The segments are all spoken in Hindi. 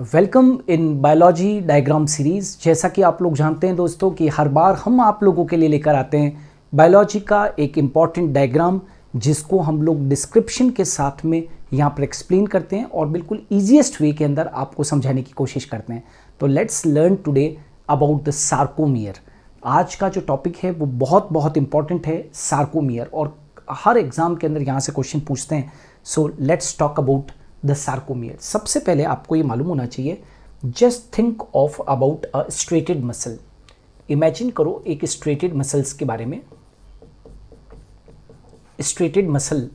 Welcome in biology diagram series. जैसा कि आप लोग जानते हैं दोस्तों कि हर बार हम आप लोगों के लिए लेकर आते हैं बायोलॉजी का एक इम्पॉर्टेंट डायग्राम, जिसको हम लोग डिस्क्रिप्शन के साथ में यहाँ पर एक्सप्लेन करते हैं और बिल्कुल ईजीएस्ट वे के अंदर आपको समझाने की कोशिश करते हैं। तो let's learn today about the sarcomere. आज का जो टॉपिक है वो बहुत इंपॉर्टेंट है, सार्कोमियर, और हर एग्जाम के अंदर यहाँ से क्वेश्चन पूछते हैं। So let's talk about the sarcomere. सबसे पहले आपको ये मालूम होना चाहिए, just think of about a striated muscle. Imagine करो एक स्ट्रेटेड मसल्स के बारे में। स्ट्रेटेड मसल,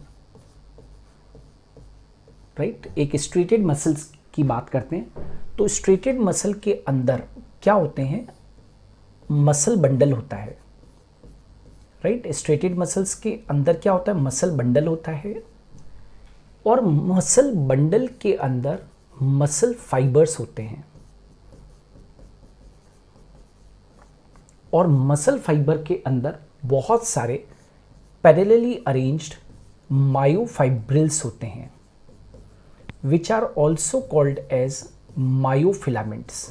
राइट, एक स्ट्रेटेड मसल्स की बात करते हैं। तो स्ट्रेटेड मसल के अंदर क्या होते हैं? मसल बंडल होता है, राइट। स्ट्रेटेड मसल्स के अंदर क्या होता है? मसल बंडल होता है, और मसल बंडल के अंदर मसल फाइबर्स होते हैं, और मसल फाइबर के अंदर बहुत सारे पैरेलली अरेंज्ड मायोफाइब्रिल्स होते हैं, which are also called as myofilaments.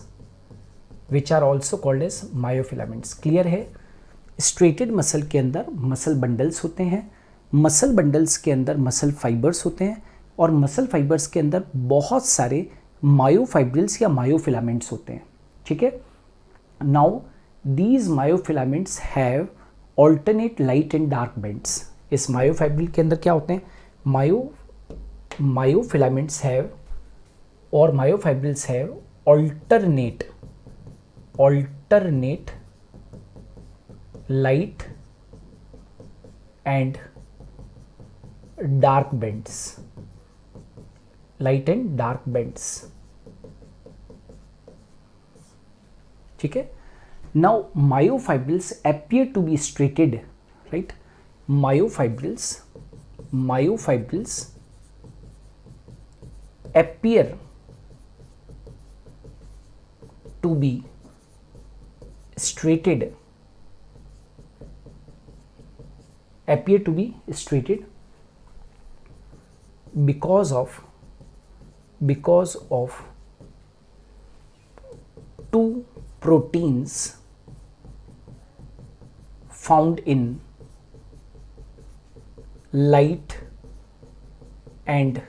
Clear है? स्ट्रेटेड मसल के अंदर मसल बंडल्स होते हैं, मसल बंडल्स के अंदर मसल फाइबर्स होते हैं, और मसल फाइबर्स के अंदर बहुत सारे मायोफाइब्रिल्स या मायोफिलामेंट्स होते हैं। ठीक है। Now these myofilaments have alternate light and dark bands. इस मायोफाइब्रिल के अंदर क्या होते हैं? मायोफिलामेंट्स हैव, और myofibrils have alternate light and dark bands. ठीक है। Now myofibrils appear to be striated, right? Myofibrils appear to be striated because of two proteins found in light and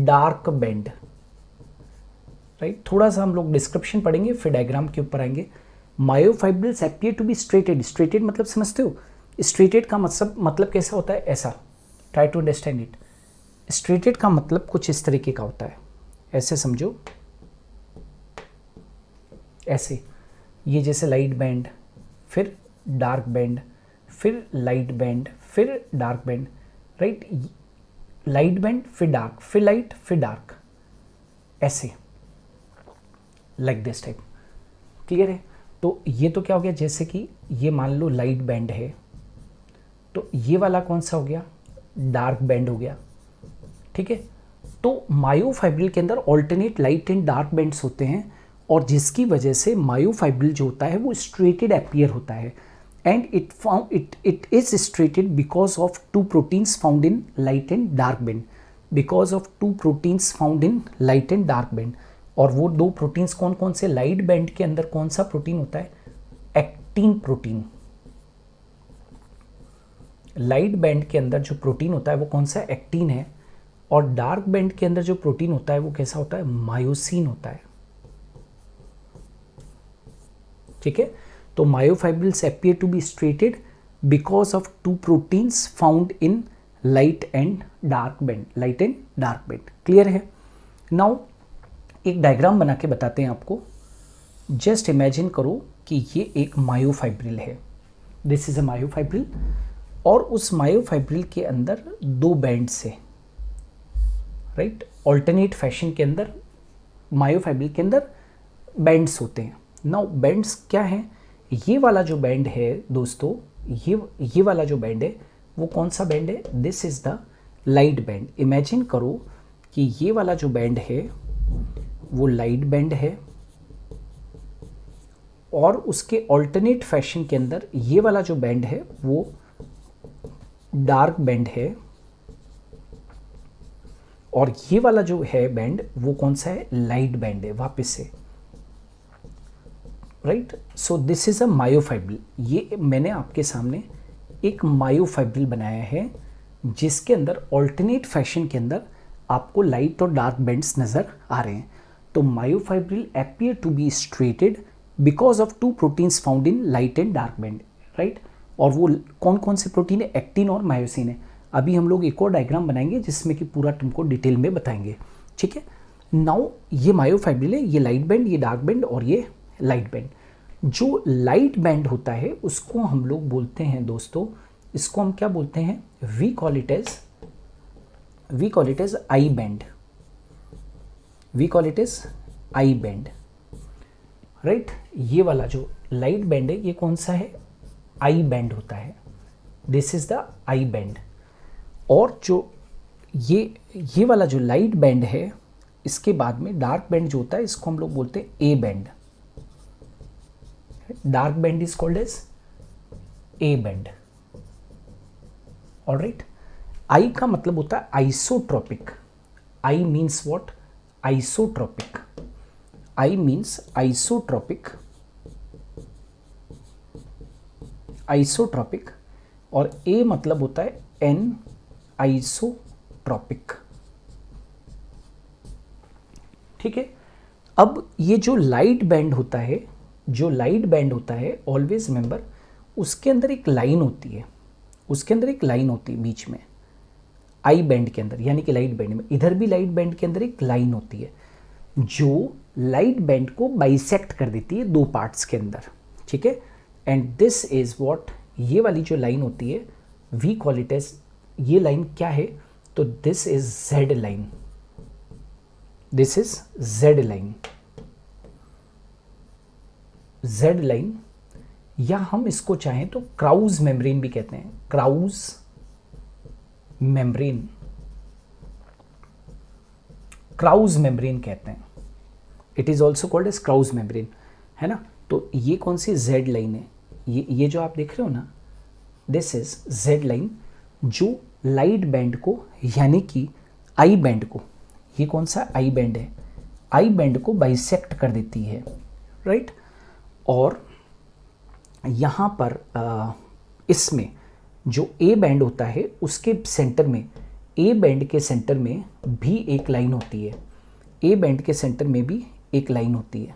dark band, right. थोड़ा सा हम लोग डिस्क्रिप्शन पढ़ेंगे, फिर डायग्राम के ऊपर आएंगे। Myofibrils appear to be striated मतलब समझते हो? स्ट्रेटेड का मतलब कैसा होता है? ऐसा, try to understand it. Striated का मतलब कुछ इस तरीके का होता है, ऐसे समझो, ऐसे। ये जैसे लाइट बैंड, फिर डार्क बैंड, फिर लाइट बैंड, फिर dark band, right. Light band, फिर डार्क, फिर लाइट, फिर डार्क, ऐसे, लाइक दिस टाइप। क्लियर है? तो ये तो क्या हो गया, जैसे कि ये मान लो लाइट बैंड है, तो ये वाला कौन सा हो गया? डार्क बैंड हो गया। ठीक है। तो मायोफाइब्रिल के अंदर alternate light and dark bands होते हैं, और जिसकी वजह से मायोफाइब्रिल जो होता है वो स्ट्रेटेड अपीयर होता है, and it is striated because of two proteins found in light and dark band. और वो दो प्रोटीन्स कौन कौन से? लाइट बैंड के अंदर कौन सा प्रोटीन होता है? Actin protein. लाइट बैंड के अंदर जो प्रोटीन होता है वो कौन सा? एक्टिन है। और डार्क बैंड के अंदर जो प्रोटीन होता है वो कैसा होता है? मायोसिन होता है। ठीक है। तो myofibrils appear to be striated because of two proteins found in light and dark band। Clear है? नाउ एक डायग्राम बना के बताते हैं आपको। जस्ट इमेजिन करो कि ये एक मायोफाइब्रिल है, दिस इज अ मायोफाइब्रिल, और उस मायोफाइब्रिल के अंदर दो बैंड्स है, राइट। ऑल्टरनेट फैशन के अंदर मायोफाइब्रिल के अंदर बैंड्स होते हैं। नाउ बैंड्स क्या हैं? ये वाला जो बैंड है दोस्तों, ये वाला जो बैंड है वो कौन सा बैंड है? This is the light band. Imagine करो कि ये वाला जो बैंड है वो लाइट बैंड है, और उसके ऑल्टरनेट फैशन के अंदर ये वाला जो बैंड है वो डार्क बैंड है, और ये वाला जो है बैंड वो कौन सा है, लाइट बैंड है वापस से, right. So this is a myofibril. ये मैंने आपके सामने एक मायोफाइब्रिल बनाया है जिसके अंदर ऑल्टरनेट फैशन के अंदर आपको लाइट और डार्क बैंड्स नज़र आ रहे हैं। तो myofibril appear to be striated because of two proteins found in light and dark band, right. और वो कौन कौन से प्रोटीन है, एक्टिन और मायोसिन है। अभी हम लोग एक और डायग्राम बनाएंगे जिसमें कि पूरा तुमको डिटेल में बताएंगे, ठीक है। नाउ ये मायोफाइब्रिल है, ये लाइट बैंड, ये डार्क बैंड और ये लाइट बैंड। जो लाइट बैंड होता है उसको हम लोग बोलते हैं दोस्तों, इसको हम क्या बोलते हैं, we call it as I band, we call it as I band, right. ये वाला जो लाइट बैंड है ये कौन सा है, आई बैंड होता है, this is the I band. और जो ये वाला जो लाइट बैंड है इसके बाद में डार्क बैंड जो होता है इसको हम लोग बोलते हैं A band, dark band is called as A band, alright. I का मतलब होता है isotropic, I means what, isotropic, I means isotropic, isotropic, और ए मतलब होता है एन आइसोट्रोपिक, ठीक है। अब ये जो लाइट बैंड होता है, जो लाइट बैंड होता है ऑलवेज रिमेंबर उसके अंदर एक लाइन होती है, उसके अंदर एक लाइन होती है बीच में, आई बैंड के अंदर, यानी कि लाइट बैंड में इधर भी लाइट बैंड के अंदर एक लाइन होती है जो लाइट बैंड को बाइसेक्ट कर देती है दो पार्ट्स के अंदर, ठीक है। एंड दिस इज व्हाट, ये वाली जो लाइन होती है वी कॉल इट एज, ये लाइन क्या है, तो this is Z line, this is Z line, Z line, या हम इसको चाहें तो क्राउज मेम्ब्रेन भी कहते हैं, क्राउज मेम्ब्रेन, क्राउज मेम्ब्रेन कहते हैं, it is also called as Krause membrane, है ना। तो ये कौन सी जेड लाइन है, ये जो आप देख रहे हो ना, दिस इज जेड लाइन जो लाइट बैंड को यानी कि आई बैंड को, ये कौन सा आई बैंड है, आई बैंड को बाइसेक्ट कर देती है, राइट। और यहाँ पर इसमें जो ए बैंड होता है उसके सेंटर में, ए बैंड के सेंटर में भी एक लाइन होती है, ए बैंड के सेंटर में भी एक लाइन होती है,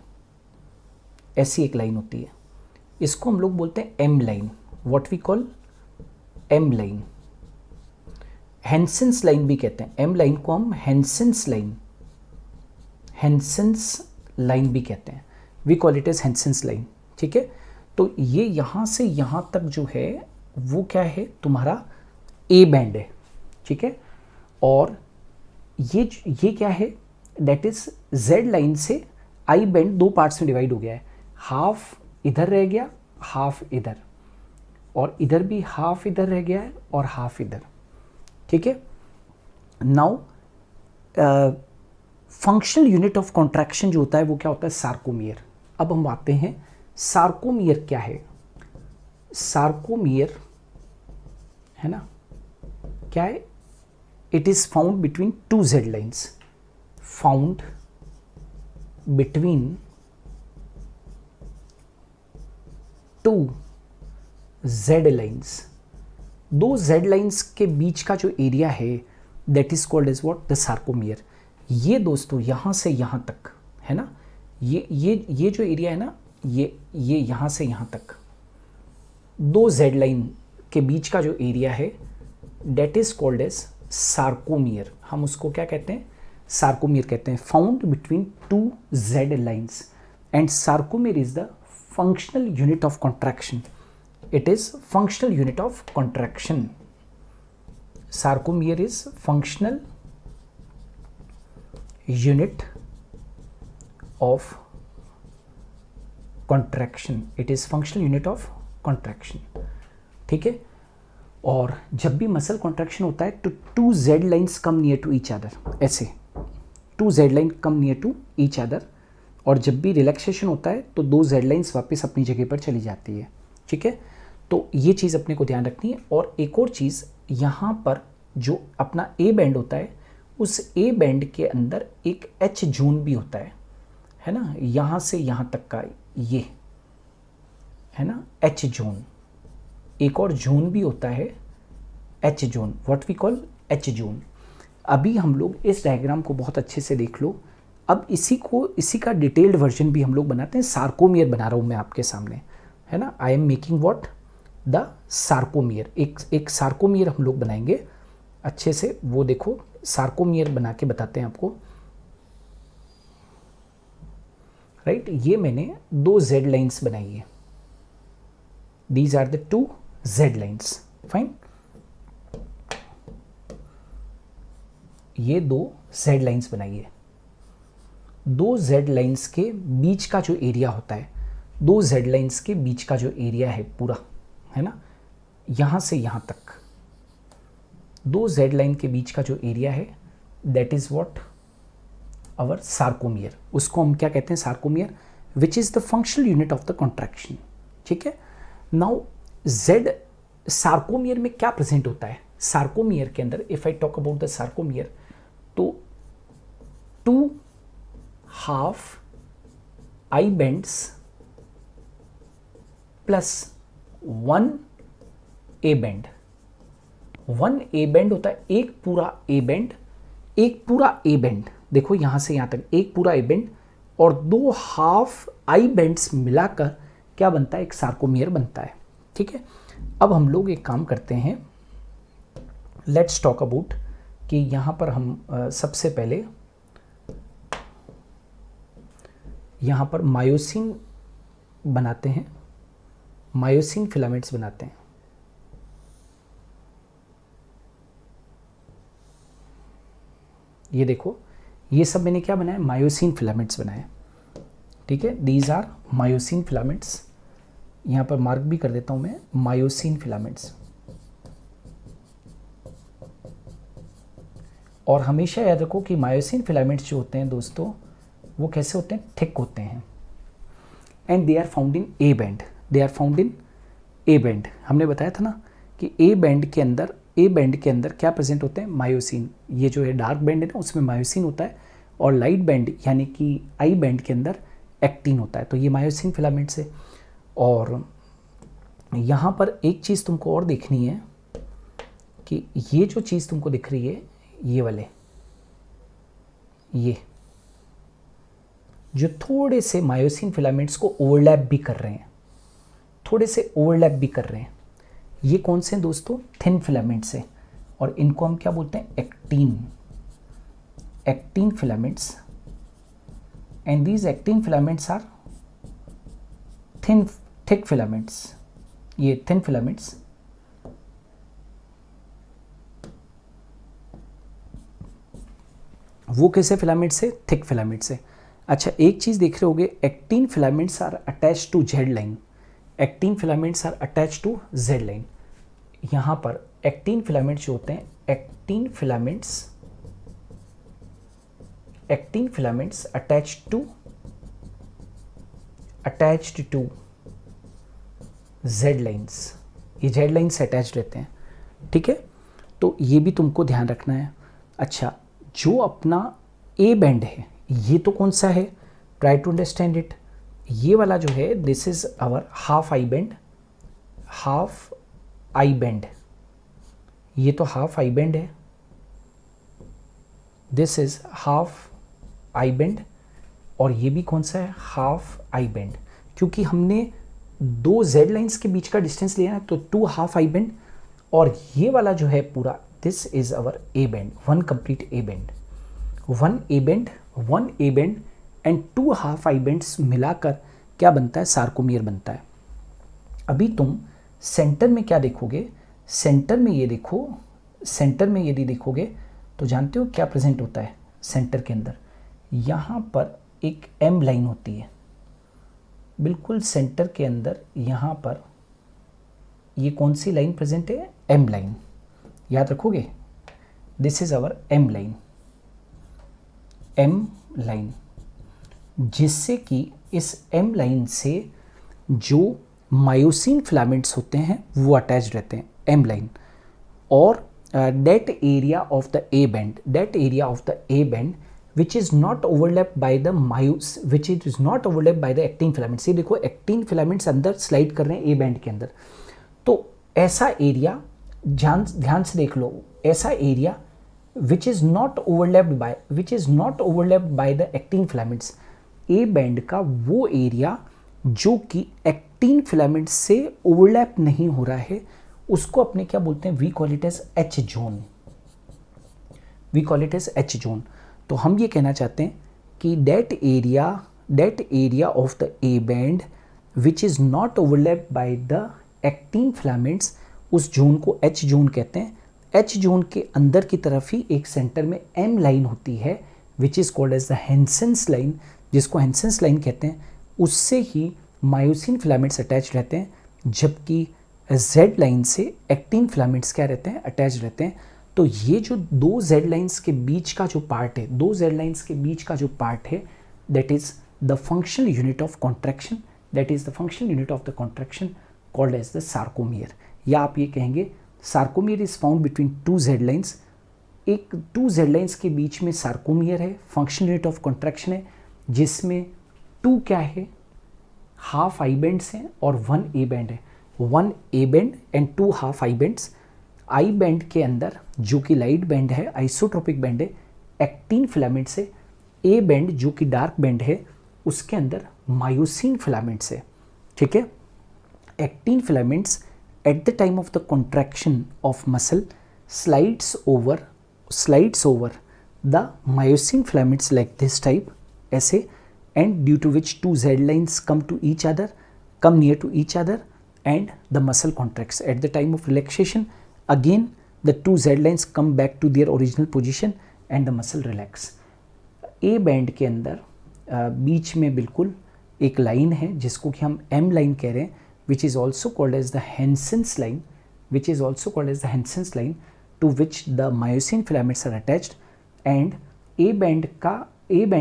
ऐसी एक लाइन होती है, इसको हम लोग बोलते हैं M line, what we call M line, Hensen's line भी कहते हैं, एम लाइन को हम हेंसेंस लाइन, हेंसेंस लाइन भी कहते हैं, we call it as Hensen's line, ठीक है। तो ये यहाँ से यहाँ तक जो है वो क्या है, तुम्हारा ए बैंड है, ठीक है। और ये क्या है, डेट इज जेड लाइन से आई बैंड दो पार्ट्स में डिवाइड हो गया है, हाफ इधर रह गया, हाफ इधर, और इधर भी हाफ इधर रह गया है और हाफ इधर, ठीक है। Now functional unit of contraction जो होता है वो क्या होता है, सार्कोमियर। अब हम आते हैं सार्कोमियर क्या है, सार्कोमियर है ना, क्या है, it is found between two Z lines, found between two Z lines, दो जेड लाइन्स के बीच का जो एरिया है that is called as what, the sarcomere. ये दोस्तों यहाँ से यहाँ तक है ना, ये जो एरिया है ना, ये यहाँ से यहाँ तक दो जेड लाइन के बीच का जो एरिया है that is called as sarcomere, हम उसको क्या कहते हैं, सार्कोमियर कहते हैं, found between two Z lines, and sarcomere is the functional unit of contraction, it is functional unit of contraction, sarcomere is functional unit of contraction, it is functional unit of contraction, ठीक है। और जब भी मसल कॉन्ट्रैक्शन होता है तो two Z lines come near to each other, ऐसे two Z line come near to each other, और जब भी रिलैक्सेशन होता है तो दो जेड लाइन्स वापस अपनी जगह पर चली जाती है, ठीक है। तो ये चीज़ अपने को ध्यान रखनी है। और एक और चीज़, यहाँ पर जो अपना ए बैंड होता है उस ए बैंड के अंदर एक एच जोन भी होता है ना, यहाँ से यहाँ तक का ये है ना एच जोन। एक और जोन भी होता है H zone, what we call H zone. अभी हम लोग इस डायग्राम को बहुत अच्छे से देख लो। अब इसी का डिटेल्ड वर्जन भी हम लोग बनाते हैं। सार्कोमियर बना रहा हूँ मैं आपके सामने, है ना। I am making what the sarcomere. एक सार्कोमियर हम लोग बनाएंगे अच्छे से। वो देखो सार्कोमियर बना के बताते हैं आपको, राइट। ये मैंने 2 जेड लाइन्स बनाई है, these are the 2 Z lines, fine. ये 2 जेड लाइन्स बनाई है। 2 जेड लाइन्स के बीच का जो एरिया होता है, 2 जेड लाइन्स के बीच का जो एरिया है पूरा, है ना, यहाँ से यहाँ तक 2 जेड लाइन के बीच का जो एरिया है, that is what our sarcomere. उसको हम क्या कहते हैं, sarcomere, which is the functional unit of the contraction. ठीक है। नाउ जेड सार्कोमियर में क्या प्रेजेंट होता है? सार्कोमियर के अंदर if I talk about the sarcomere, तो 2 half I bands plus 1 A band. 1 A band होता है, एक पूरा ए बेंड, एक पूरा ए बेंड, देखो यहां से यहां तक एक पूरा ए बेंड, और 2 हाफ आई बेंड्स मिलाकर क्या बनता है, एक सार्कोमियर बनता है। ठीक है। अब हम लोग एक काम करते हैं, लेट्स टॉक अबाउट कि यहां पर हम सबसे पहले यहां पर मायोसिन बनाते हैं, मायोसिन फिलामेंट्स बनाते हैं। ये देखो, ये सब मैंने क्या बनाया, मायोसिन फिलामेंट्स बनाए। ठीक है, दीज आर मायोसिन फिलामेंट्स। यहाँ पर मार्क भी कर देता हूँ मैं, मायोसिन फिलामेंट्स। और हमेशा याद रखो कि मायोसिन फिलामेंट्स जो होते हैं दोस्तों, वो कैसे होते हैं, थिक होते हैं, and they are found in A band. They are found in A band. हमने बताया था ना कि ए बैंड के अंदर क्या प्रेजेंट होते हैं, मायोसिन। ये जो है डार्क बैंड है ना, उसमें मायोसिन होता है, और लाइट बैंड यानी कि आई बैंड के अंदर एक्टिन होता है। तो ये मायोसिन फिलामेंट्स है। और यहाँ पर एक चीज़ तुमको और देखनी है कि ये जो चीज़ तुमको दिख रही है, ये वाले, ये जो थोड़े से मायोसिन फिलामेंट्स को ओवरलैप भी कर रहे हैं, थोड़े से ओवरलैप भी कर रहे हैं, ये कौन से हैं दोस्तों, थिन फिलामेंट्स हैं। और इनको हम क्या बोलते हैं, actin, actin filaments. And these actin filaments are thick filaments. ये थिन फिलामेंट्स वो कैसे फिलामेंट्स है, थिक फिलामेंट्स है। अच्छा, एक चीज़ देख रहे होगे, actin filaments are attach to Z line. Actin filaments are attach to Z line. यहाँ पर एक्टिन फिलामेंट्स जो होते हैं, actin filaments attached to Z lines. ये जेड लाइन से अटैच रहते हैं। ठीक है, तो ये भी तुमको ध्यान रखना है। अच्छा, जो अपना ए बैंड है, ये तो कौन सा है, ट्राई टू अंडरस्टैंड इट। ये वाला जो है, this is our half I band, half I band. ये तो हाफ आई बैंड है, this is half I band. और ये भी कौन सा है, हाफ आई बैंड। क्योंकि हमने 2 जेड लाइन्स के बीच का डिस्टेंस लिया है, तो 2 हाफ आई बैंड। और ये वाला जो है पूरा, this is our A band, 1 complete A band. 1 A band and 2 half I bands मिलाकर क्या बनता है, सार्कोमियर बनता है। अभी तुम सेंटर में क्या देखोगे, सेंटर में ये देखो, सेंटर में यदि देखोगे तो जानते हो क्या प्रेजेंट होता है सेंटर के अंदर, यहाँ पर एक एम लाइन होती है, बिल्कुल सेंटर के अंदर। यहाँ पर ये कौन सी लाइन प्रेजेंट है, एम लाइन। याद रखोगे, this is our M line, M line, जिससे कि इस एम लाइन से जो मायोसिन फिलामेंट्स होते हैं वो अटैच रहते हैं, एम लाइन। और that area of the A band which is not overlapped by the actin filaments। ये देखो एक्टिन फिलामेंट्स अंदर स्लाइड कर रहे हैं A बैंड के अंदर, तो ऐसा एरिया ध्यान से देख लो, ऐसा area which is not overlapped by the actin filaments, A band का वो एरिया जो कि एक्टिन फिलामेंट से ओवरलैप नहीं हो रहा है, उसको अपने क्या बोलते हैं, we call it as H zone. तो हम ये कहना चाहते हैं कि that area of the A band which is not overlapped by the actin filaments, उस जोन को एच जोन कहते हैं। एच जोन के अंदर की तरफ ही एक सेंटर में एम लाइन होती है which is called as the Hensen's line, जिसको हेंसेंस लाइन कहते हैं। उससे ही मायोसिन फिलामेंट्स अटैच रहते हैं, जबकि जेड लाइन से एक्टिन फिलामेंट्स क्या रहते हैं, अटैच रहते हैं। तो ये जो दो जेड लाइन्स के बीच का जो पार्ट है, that is the functional unit of contraction called as the sarcomere, या आप ये कहेंगे sarcomere is found between two Z lines. एक टू जेड लाइन्स के बीच में सार्कोमियर है, फंक्शनल यूनिट ऑफ कॉन्ट्रैक्शन है, जिसमें टू क्या है, हाफ आई बैंड्स हैं और वन ए बैंड है, one A band and two half I bands. I band के अंदर जो कि लाइट बैंड है, आइसोट्रोपिक बैंड है, एक्टिन फिलामेंट्स है। ए बैंड जो कि डार्क बैंड है, उसके अंदर मायोसिन फिलामेंट्स है। ठीक है, actin filaments at the time of the contraction of muscle slides over the myosin filaments like this type, ऐसे, and due to which two Z lines come near to each other and the muscle contracts. At the time of relaxation, again the two Z lines come back to their original position and the muscle relax. A band के अंदर बीच में बिल्कुल एक लाइन है जिसको कि हम M लाइन कह रहे हैं, which is also called as the Hansen's line, to which the myosin filaments are attached, and A band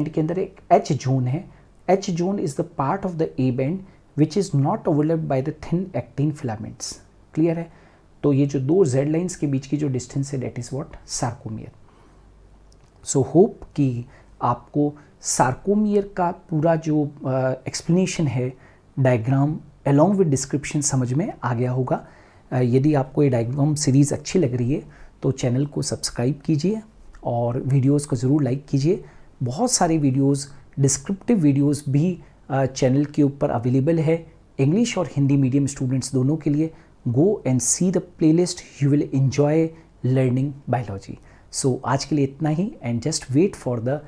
के अंदर एक एच जोन है। H zone is the part of the A band which is not overlapped by the thin actin filaments. Clear है? तो ये जो दो जेड लाइन्स के बीच की जो डिस्टेंस है, that is what, sarcomere. So hope कि आपको सार्कोमियर का पूरा जो एक्सप्लेनेशन है, डायग्राम अलॉन्ग विद डिस्क्रिप्शन समझ में आ गया होगा। यदि आपको ये डायग्राम सीरीज़ अच्छी लग रही है तो चैनल को सब्सक्राइब कीजिए और वीडियोज़ को ज़रूर लाइक कीजिए। बहुत सारे वीडियोस, डिस्क्रिप्टिव वीडियोस भी चैनल के ऊपर अवेलेबल है, इंग्लिश और हिंदी मीडियम स्टूडेंट्स दोनों के लिए। Go and see the playlist, you will enjoy learning biology. So आज के लिए इतना ही, and just wait for the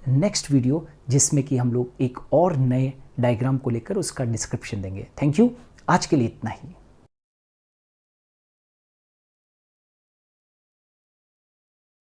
next video जिसमें कि हम लोग एक और नए डायग्राम को लेकर उसका डिस्क्रिप्शन देंगे। थैंक यू, आज के लिए इतना ही।